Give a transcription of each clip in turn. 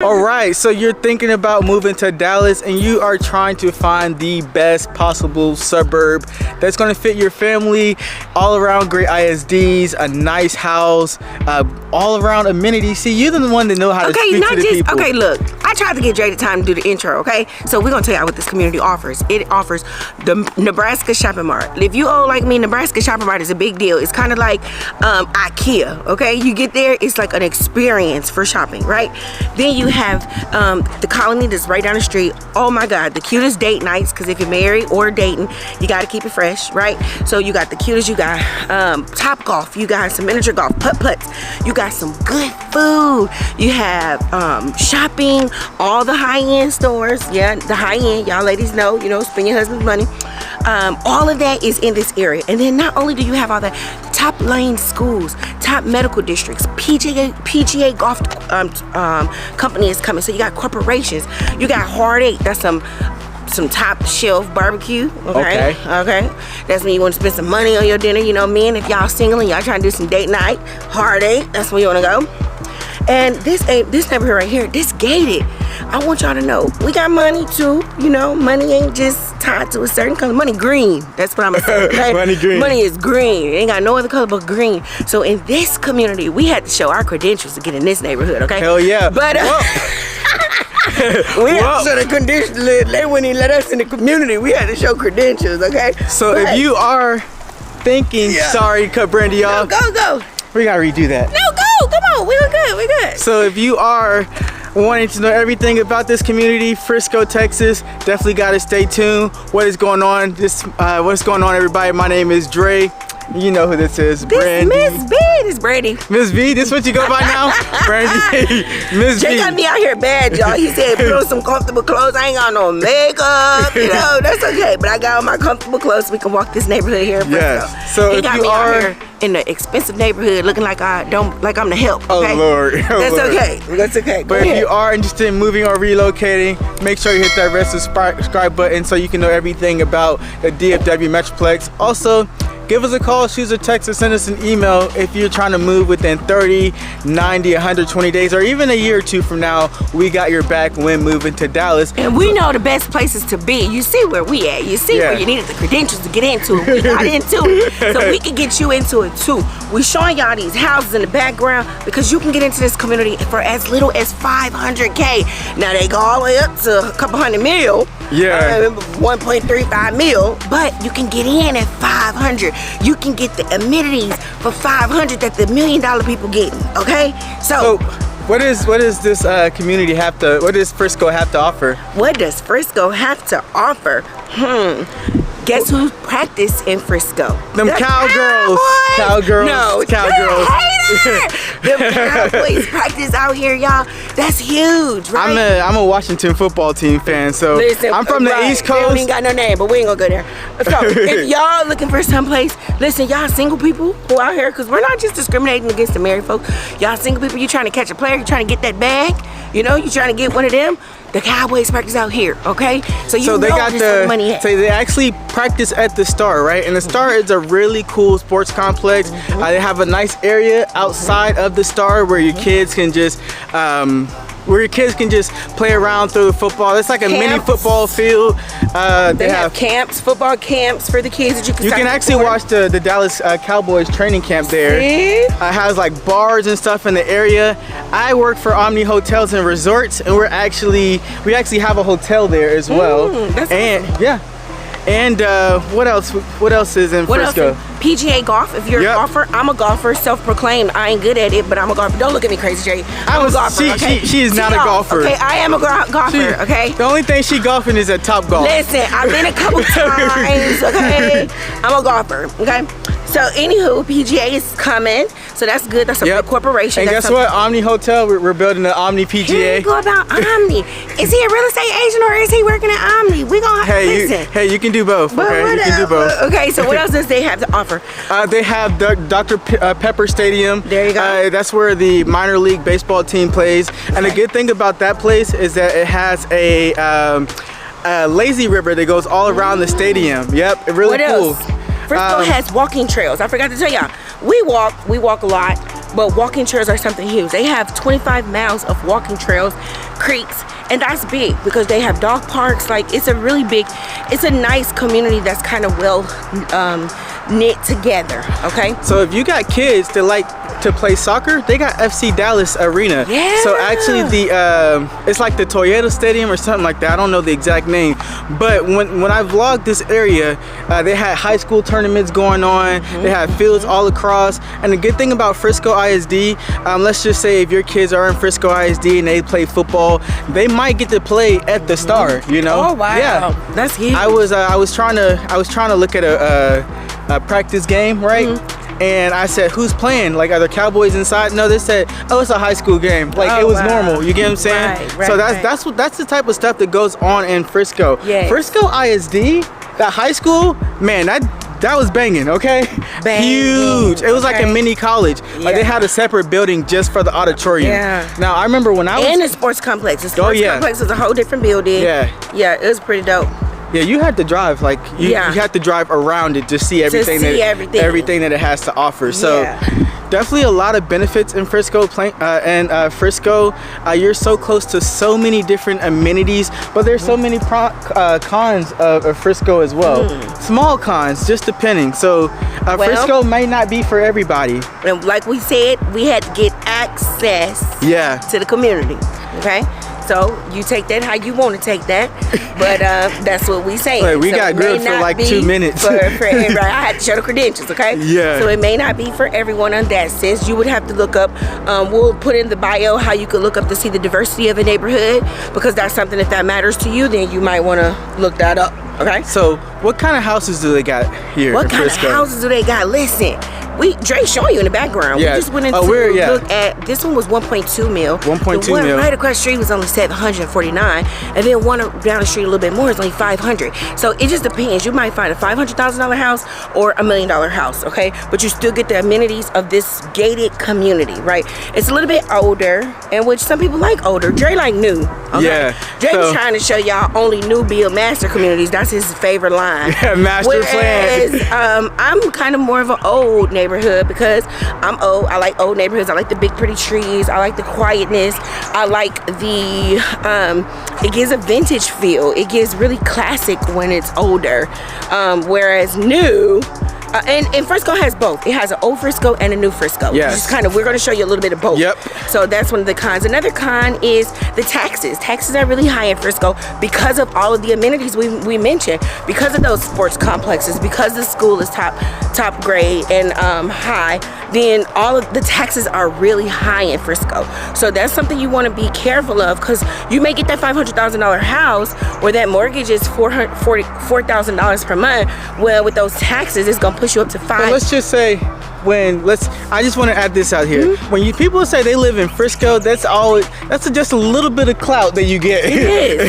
All right, so you're thinking about moving to Dallas and you are trying to find the best possible suburb that's going to fit your family, all around great ISDs, a nice house, all around amenities. See, you're the one that know how to speak to the people. Okay, look, I tried to get Jay the time to do the intro, okay? So we're going to tell you what this community offers. It offers the Nebraska Shopping Mart. If you owe like me, Nebraska Shopping Mart is a big deal. It's kind of like IKEA, okay? You get there, it's like an experience for shopping, right? Then you have the Colony that's right down the street. Oh my God, the cutest date nights, because if you're married or dating, you got to keep it fresh, right? So you got the cutest, you got Top Golf, you got some miniature golf, putt-putts, you got some good food, you have shopping, all the high-end stores, yeah, the high-end, y'all ladies know, you know, spend your husband's money. All of that is in this area. And then not only do you have all the top lane schools, top medical districts, PGA golf company is coming. So you got corporations, you got Hard 8, that's some top shelf barbecue, okay? That's when you want to spend some money on your dinner, you know, men, if y'all single and y'all trying to do some date night, Hard 8, that's where you want to go. And this neighborhood right here, this gated. I want y'all to know, we got money too, you know, money ain't just tied to a certain color. Money green, that's what I'm gonna say, okay? Money green. Money is green, it ain't got no other color but green. So in this community, we had to show our credentials to get in this neighborhood, okay? Hell yeah. But we had to show the credentials, they wouldn't even let us in the community. We had to show credentials, okay? So if you are thinking, sorry to cut Brandy off. No, go. We gotta redo that. No, go, come on, we good. So if you are wanting to know everything about this community, Frisco, Texas, definitely gotta stay tuned. What is going on? What's going on, everybody? My name is Dre. You know who this is, Brandy. Miss B, this Brandy. Miss B, this what you go by now? Brandy, Miss B. Jay got me out here bad, y'all. He said, put on some comfortable clothes. I ain't got no makeup, you know, that's okay. But I got on my comfortable clothes so we can walk this neighborhood here in Frisco. Yes. So he if got you me are out here in the expensive neighborhood looking like I'm the help, okay? Oh Lord. That's Lord. okay. That's okay. But if you are interested in moving or relocating, make sure you hit that red subscribe button so you can know everything about the DFW Metroplex. Also, give us a call, shoot us a text, or send us an email if you're trying to move within 30, 90, 120 days, or even a year or two from now. We got your back when moving to Dallas. And we know the best places to be. You see where we at. You see where you needed the credentials to get into it. We got into it. So we can get you into it too. We showing y'all these houses in the background because you can get into this community for as little as $500K. Now they go all the way up to a couple hundred mil. Yeah. 1.35 mil, but you can get in at 500. You can get the amenities for 500 that the $1 million people getting, okay? So what does this community have to, what does Frisco have to offer? What does Frisco have to offer? Guess who practice in Frisco? Them cowgirls. Cowgirls. No, cowgirls. Them Cowboys practice out here, y'all. That's huge, right? I'm a Washington football team fan, so listen, I'm from the East Coast. They don't even got no name, but we ain't gonna go there. So if y'all looking for someplace, listen, y'all single people who out here, because we're not just discriminating against the married folks. Y'all single people, you trying to catch a player, you trying to get that bag, you know, you trying to get one of them. The Cowboys practice out here, okay? So they got the money at. So they actually practice at the Star, right? And the Star is a really cool sports complex. They have a nice area outside of the Star where your kids can just play around through the football. It's like a mini football field. They have camps, football camps for the kids that you can actually watch the Dallas Cowboys training camp there. It has like bars and stuff in the area. I work for Omni Hotels and Resorts, and we actually have a hotel there as well. That's awesome. Yeah. And what else is in Frisco? PGA golf. If you're a golfer, I'm a golfer, self-proclaimed. I ain't good at it, but I'm a golfer. Don't look at me crazy, Jay. I'm a golfer, okay? She is not a golfer. Okay, I am a golfer, okay? The only thing she golfing is at Top Golf. Listen, I've been a couple times, okay? I'm a golfer, okay? So anywho, PGA is coming, so that's good. That's a big corporation. And guess what? Omni Hotel, we're building an Omni PGA. Here you go about Omni. Is he a real estate agent or is he working at Omni? We gonna hey, you can do both. Okay, you can do both. Okay, so what else does they have to offer? They have Dr. Pepper Stadium. There you go. That's where the minor league baseball team plays. And the good thing about that place is that it has a lazy river that goes all around the stadium. Yep, really cool. Frisco has walking trails. I forgot to tell y'all. We walk a lot. but walking trails are something huge. They have 25 miles of walking trails, creeks, and that's big because they have dog parks. Like, it's a really big, it's a nice community that's kind of well knit together, okay? So if you got kids that like to play soccer, they got FC Dallas Arena. Yeah. So actually it's like the Toyota Stadium or something like that. I don't know the exact name, but when I vlogged this area, they had high school tournaments going on. They had fields all across. And the good thing about Frisco ISD, let's just say if your kids are in Frisco ISD and they play football, they might get to play at the Star, you know? Oh wow. Yeah. That's huge. I was trying to look at a practice game, right? And I said, who's playing? Like, are the Cowboys inside? No, they said, oh, it's a high school game. Like, it was normal. You get what I'm saying? Right, so that's the type of stuff that goes on in Frisco. Yes. Frisco ISD, that high school, man, that was banging, okay? Banging, huge. It was like a okay. mini college. Like, they had a separate building just for the auditorium. Yeah. Now, I remember when I was... And the sports complex. The sports complex is a whole different building. Yeah. Yeah, it was pretty dope. Yeah, you had to drive, like, you had to drive around it to see everything, everything that it has to offer. So definitely a lot of benefits in Frisco. Frisco, you're so close to so many different amenities, but there's so many cons of Frisco as well. Small cons, just depending. So Frisco might not be for everybody. And like we said, we had to get access to the community, okay? So you take that how you want to take that, but that's what we say. Like, we got grilled for like 2 minutes. For everybody. I had to show the credentials, okay? Yeah. So it may not be for everyone on that sense. You would have to look up. We'll put in the bio how you could look up to see the diversity of a neighborhood, because that's something, if that matters to you, then you might want to look that up. Okay. So what kind of houses do they got here? What kind Frisco? of houses do they got? Listen. Dre's showing you in the background. Yeah. We just went into look at, this one was 1.2 mil. 1.2 the one mil. right across the street was only 749, and then one down the street a little bit more is only 500. So it just depends. You might find a $500,000 house or $1 million house, okay? But you still get the amenities of this gated community, right? It's a little bit older, and which some people like older. Dre like new. Okay? Yeah. Dre was trying to show y'all only new build master communities. That's his favorite line. Yeah, master plan. I'm kind of more of an old neighborhood because I'm old. I like old neighborhoods. I like the big pretty trees. I like the quietness. I like the it gives a vintage feel. It gives really classic when it's older, whereas new and Frisco has both. It has an old Frisco and a new Frisco. Yes. Just kind of, we're going to show you a little bit of both. Yep. So that's one of the cons. Another con is the taxes. Taxes are really high in Frisco because of all of the amenities we mentioned, because of those sports complexes, because the school is top grade and high. Then all of the taxes are really high in Frisco. So that's something you want to be careful of, because you may get that $500,000 house where that mortgage is $4,000 per month. Well, with those taxes, it's going to push you up to $5,000. But let's just say, I just want to add this out here. When people say they live in Frisco, that's just a little bit of clout that you get. It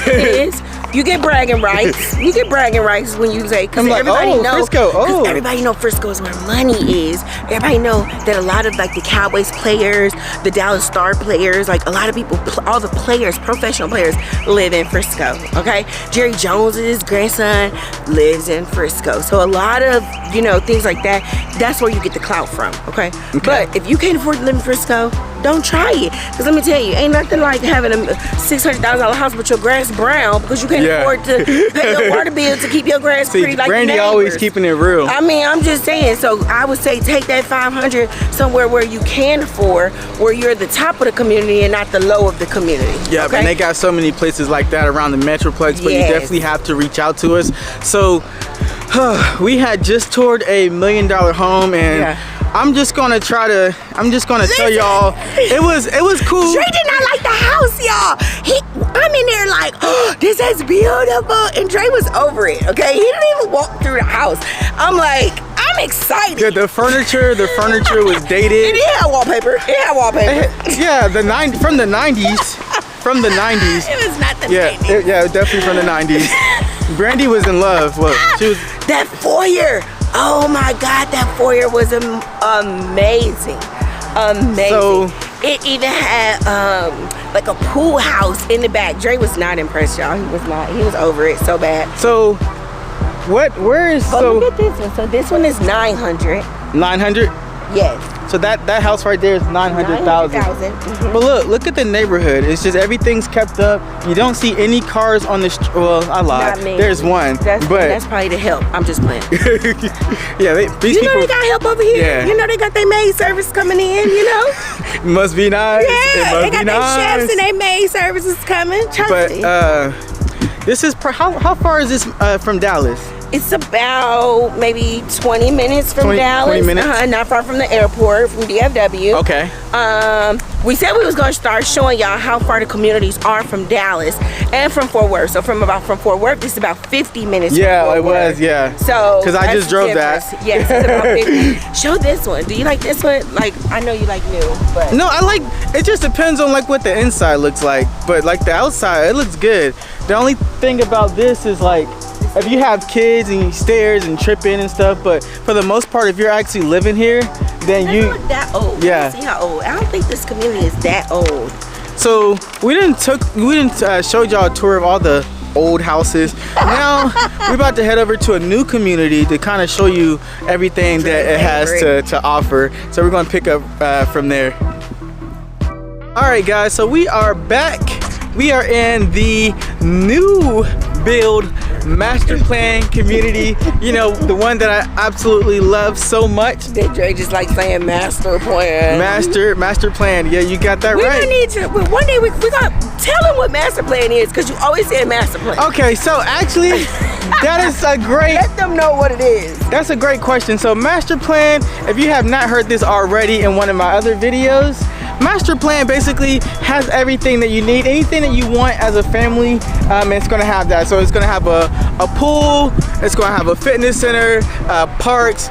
is. You get bragging rights. You get bragging rights when you say, because everybody knows Frisco. Oh, everybody know Frisco is where money is. Everybody know that a lot of like the Cowboys players, the Dallas Star players, like a lot of people, all the players, professional players, live in Frisco. Okay, Jerry Jones's grandson lives in Frisco. So a lot of things like that. That's where you get the clout from. Okay, but if you can't afford to live in Frisco, don't try it. Because let me tell you, ain't nothing like having a $600,000 house with your grass brown because you can't afford to pay your water bill to keep your grass pretty like Brandy neighbors. always keeping it real. I mean, I'm just saying. So I would say take that $500 somewhere where you can afford, where you're the top of the community and not the low of the community. Yeah, okay? And they got so many places like that around the Metroplex, but you definitely have to reach out to us. So we had just toured a $1 million home, and I'm just gonna tell y'all it was cool. Dre did not like the house, y'all. I'm in there like, oh, this is beautiful, and Dre was over it. Okay, he didn't even walk through the house. I'm like, I'm excited. Yeah, the furniture was dated. It had wallpaper. Yeah, from the 90s. From the 90s. It was not the 90s. Yeah, definitely from the 90s. Brandy was in love. Well, she was. That foyer. Oh my God, that foyer was amazing. So, it even had like a pool house in the back. Dre was not impressed, y'all. He was not. He was over it so bad. So, where is Look at this one. So this one is 900. 900? Yes. So that house right there is 900,000. But look at the neighborhood. It's just everything's kept up. You don't see any cars on the street. Well, I lied. There's one. That's probably the help. I'm just playing. Yeah, these people. They got help over here. Yeah. You know, they got their maid service coming in. You know. Must be nice. Yeah, they got their chefs and their maid services coming. But this is how far is this from Dallas? It's about maybe 20 minutes from Dallas. 20 minutes? Not far from the airport, from DFW. Okay. We said we was going to start showing y'all how far the communities are from Dallas and from Fort Worth. So from Fort Worth, it's about 50 minutes from Fort Worth. Was, yeah. So because I just drove that. Yes, it's about 50. Show this one. Do you like this one? Like, I know you like new, but. No, I like, it just depends on like what the inside looks like. But like the outside, it looks good. The only thing about this is like, if you have kids and stairs and tripping and stuff, but for the most part, if you're actually living here, then you look that old. Yeah. See how old? I don't think this community is that old. So we didn't show y'all a tour of all the old houses. Now we're about to head over to a new community to kind of show you everything that it has to offer. So we're gonna pick up from there. All right, guys. So we are back. We are in the new build master plan community, you know, the one that I absolutely love so much. That Dre just like saying master plan. Master plan. Yeah, you got that right. We need to, one day we're gonna tell them what master plan is, because you always say master plan. Okay, so actually that is a great, let them know what it is. That's a great question. So master plan, if you have not heard this already in one of my other videos, master plan basically has everything that you need, anything that you want as a family. It's gonna have that. So it's gonna have a pool, it's gonna have a fitness center, parks,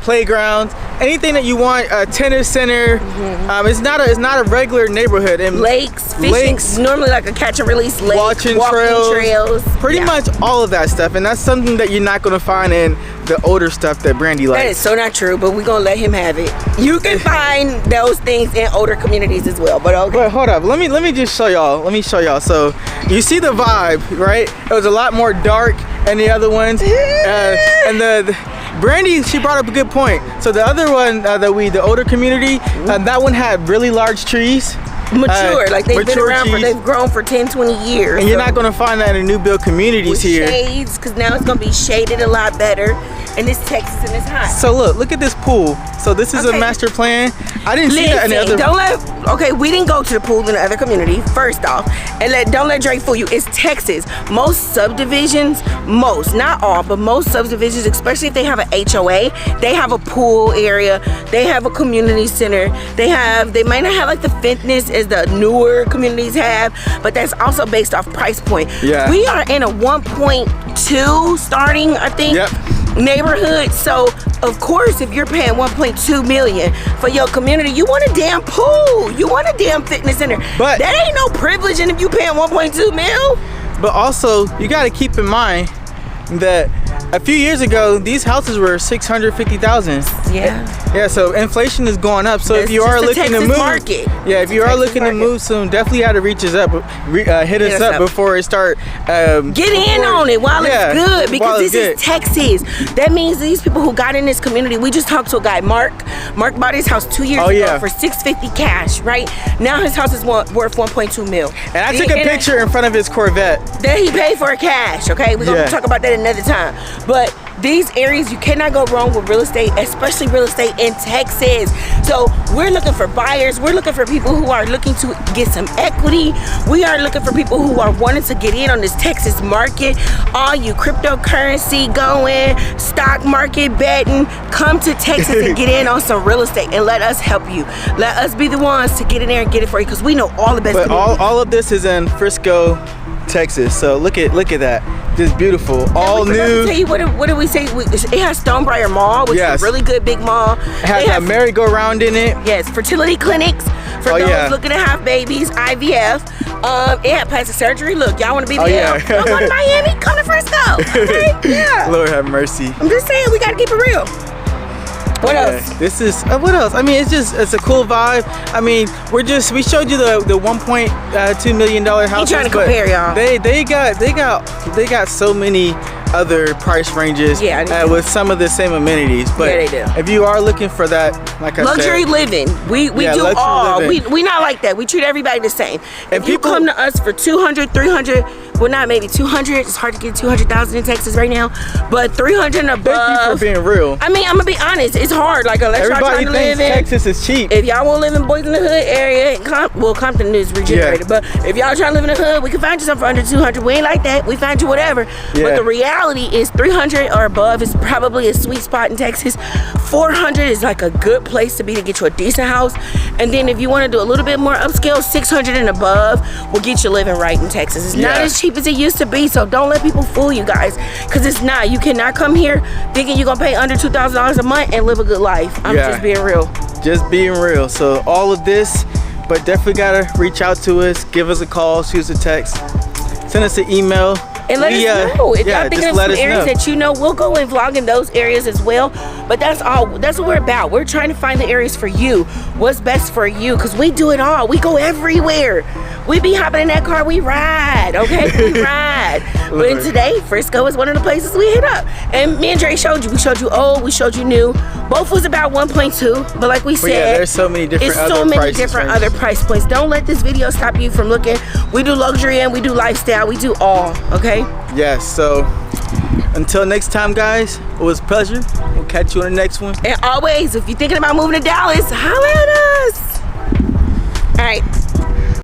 playgrounds, anything that you want, a tennis center. It's not a regular neighborhood. And lakes, fishing, normally like a catch and release lake, walking trails, pretty much all of that stuff. And that's something that you're not gonna find in the older stuff that Brandy likes. That is so not true, but we're gonna let him have it. You can find those things in older communities as well, but okay. But hold up, let me just show y'all. Let me show y'all. So you see the vibe, right? It was a lot more dark than the other ones. And the Brandy, she brought up a good point. So the other one, the older community, that one had really large trees. Mature, like they've been around they've grown for 10, 20 years. And you're not gonna find that in new build communities here. Shades, because now it's gonna be shaded a lot better. And it's Texas and it's hot. So look at this pool. So this is a master plan. I didn't see that in the other. We didn't go to the pool in the other community, first off. And don't let Drake fool you. It's Texas. Most subdivisions, not all, but most subdivisions, especially if they have an HOA, they have a pool area, they have a community center, they might not have like the fitness as the newer communities have, but that's also based off price point. Yeah. We are in a 1.2 starting, I think. Yep. Neighborhood, so of course if you're paying 1.2 million for your community, you want a damn pool, you want a damn fitness center, but that ain't no privilege. And if you paying 1.2 mil, but also you got to keep in mind that a few years ago these houses were 650,000. Yeah, so inflation is going up. So if you are looking to move, if you are looking to move soon, definitely have to hit us up before it start. Get in on it while it's good, because this is Texas. That means these people who got in this community, we just talked to a guy, Mark bought his house 2 years ago for $650 cash, right? Now his house is worth 1.2 mil. And I took a picture in front of his Corvette that he paid for cash. Okay, we're gonna talk about that another time. But these areas, you cannot go wrong with real estate, especially real estate in Texas. So we're looking for buyers. We're looking for people who are looking to get some equity. We are looking for people who are wanting to get in on this Texas market. All you cryptocurrency going, stock market betting, come to Texas and get in on some real estate and let us help you. Let us be the ones to get in there and get it for you, because we know all the best. But all of this is in Frisco, Texas. So look at that. Just beautiful. All new. Tell you what do we say? It has Stonebriar Mall, which is a really good big mall. It has a merry-go-round in it. Yes, fertility clinics for those looking to have babies, IVF. It had plastic surgery. Look, y'all want to be there? Y'all going to Miami? Come to Frisco. Okay? Yeah. Lord have mercy. I'm just saying, we got to keep it real. What else? This is what else? I mean, it's a cool vibe. I mean, we showed you the $1.2 million houses. He trying to compare, y'all. They got so many other price ranges with some of the same amenities. But they do. if you are looking for that, like I said, luxury living, we do all. Living. We not like that. We treat everybody the same. And if you come to us for 200, 300, well, not maybe 200. It's hard to get 200,000 in Texas right now, but 300 and above. Thank you for being real. I mean, I'm gonna be honest. It's hard. Like, unless y'all Everybody trying to live thinks in Texas is cheap. If y'all want to live in Boys in the Hood area, Compton is regenerated. But if y'all trying to live in the hood, we can find you something for under 200. We ain't like that. We find you whatever. But the reality is 300 or above is probably a sweet spot in Texas. 400 is like a good place to be to get you a decent house. And then if you want to do a little bit more upscale, 600 and above will get you living right in Texas. It's not as cheap as it used to be, so don't let people fool you guys, because it's not. You cannot come here thinking you're gonna pay under $2,000 a month and live a good life. I'm just being real. Just being real. So all of this, but definitely gotta reach out to us, give us a call, shoot us a text, send us an email. And let us know. If y'all thinking of some areas that you know, we'll go and vlog in those areas as well. But that's all. That's what we're about. We're trying to find the areas for you. What's best for you? Because we do it all. We go everywhere. We be hopping in that car. We ride. Okay? We ride. But today, Frisco is one of the places we hit up. And me and Dre showed you. We showed you old. We showed you new. Both was about 1.2. But like we said, there's so many different other price points. Don't let this video stop you from looking. We do luxury and we do lifestyle. We do all. Okay? Yes, so until next time, guys, it was a pleasure. We'll catch you on the next one. And always, if you're thinking about moving to Dallas, holla at us. All right.